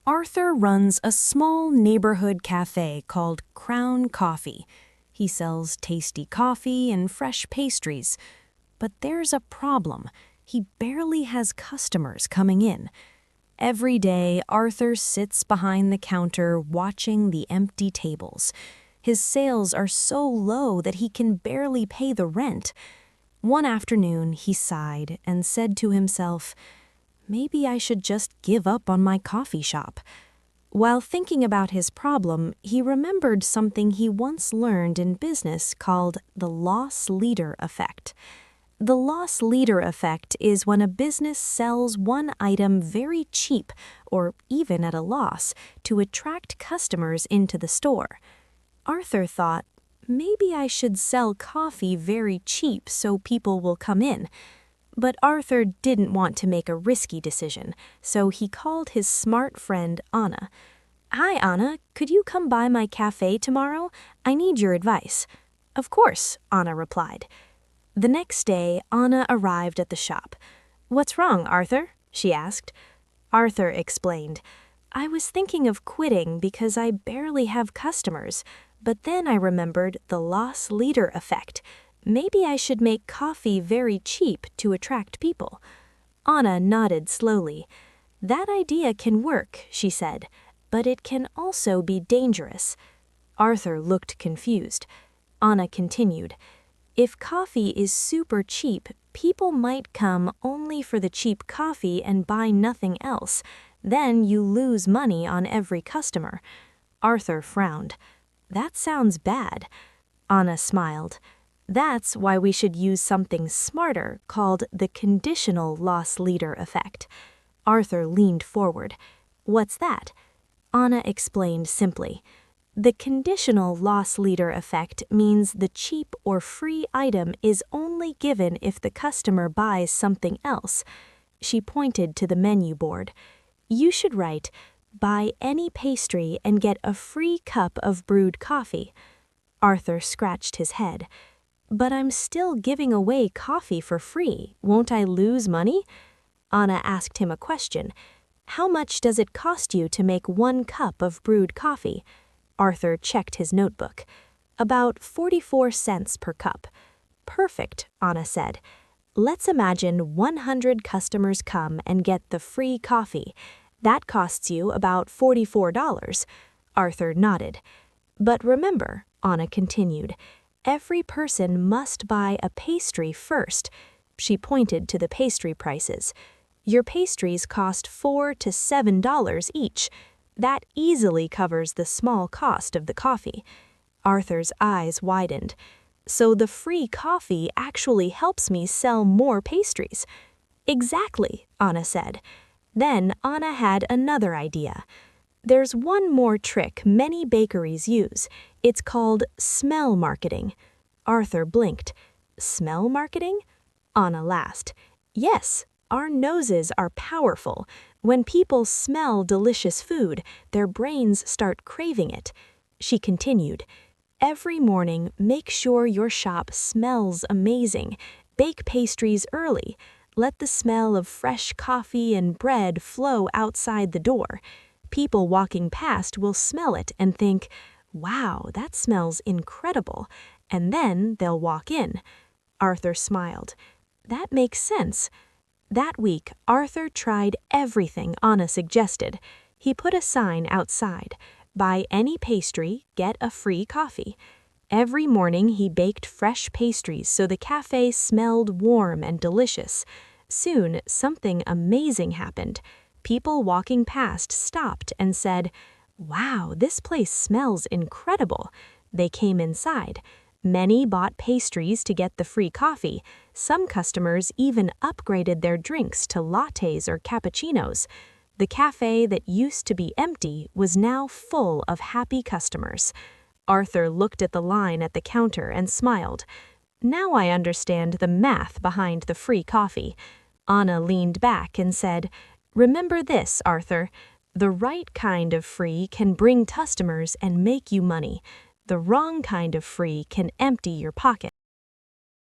Arthur runs a small neighborhood cafe called Crown Coffee. He sells tasty coffee and fresh pastries. But there's a problem. He barely has customers coming in. Every day, Arthur sits behind the counter watching the empty tables. His sales are so low that he can barely pay the rent. One afternoon, he sighed and said to himself, "Maybe I should just give up on my coffee shop." While thinking about his problem, he remembered something he once learned in business called the loss leader effect. The loss leader effect is when a business sells one item very cheap, or even at a loss, to attract customers into the store. Arthur thought, maybe I should sell coffee very cheap so people will come in. But Arthur didn't want to make a risky decision, so he called his smart friend Anna. "Hi, Anna, could you come by my cafe tomorrow? I need your advice." "Of course," Anna replied. The next day, Anna arrived at the shop. "What's wrong, Arthur?" she asked. Arthur explained, "I was thinking of quitting because I barely have customers, but then I remembered the loss leader effect. Maybe I should make coffee very cheap to attract people." Anna nodded slowly. "That idea can work," she said, "but it can also be dangerous." Arthur looked confused. Anna continued, "If coffee is super cheap, people might come only for the cheap coffee and buy nothing else. Then you lose money on every customer." Arthur frowned. "That sounds bad." Anna smiled. "That's why we should use something smarter called the conditional loss leader effect." Arthur leaned forward. "What's that?" Anna explained simply. The conditional loss leader effect means the cheap or free item is only given if the customer buys something else. She pointed to the menu board. "You should write, 'Buy any pastry and get a free cup of brewed coffee.'" Arthur scratched his head. "But I'm still giving away coffee for free. Won't I lose money?" Anna asked him a question. "How much does it cost you to make 1 cup of brewed coffee?" Arthur checked his notebook. "About 44 cents per cup." "Perfect," Anna said. "Let's imagine 100 customers come and get the free coffee. That costs you about $44. Arthur nodded. "But remember," Anna continued, "every person must buy a pastry first." She pointed to the pastry prices. "Your pastries cost $4 to $7 each. That easily covers the small cost of the coffee." Arthur's eyes widened. "So the free coffee actually helps me sell more pastries?" "Exactly," Anna said. Then Anna had another idea. "There's one more trick many bakeries use. It's called smell marketing." Arthur blinked. "Smell marketing?" Anna laughed. "Yes, our noses are powerful. When people smell delicious food, their brains start craving it." She continued, "Every morning, make sure your shop smells amazing. Bake pastries early. Let the smell of fresh coffee and bread flow outside the door. People walking past will smell it and think, 'Wow, that smells incredible,' and then they'll walk in." Arthur smiled. "That makes sense." That week, Arthur tried everything Anna suggested. He put a sign outside, "Buy any pastry, get a free coffee." Every morning he baked fresh pastries so the cafe smelled warm and delicious. Soon, something amazing happened. People walking past stopped and said, "Wow, this place smells incredible." They came inside. Many bought pastries to get the free coffee. Some customers even upgraded their drinks to lattes or cappuccinos. The cafe that used to be empty was now full of happy customers. Arthur looked at the line at the counter and smiled. "Now I understand the math behind the free coffee." Anna leaned back and said, "Remember this, Arthur. The right kind of free can bring customers and make you money. The wrong kind of free can empty your pocket."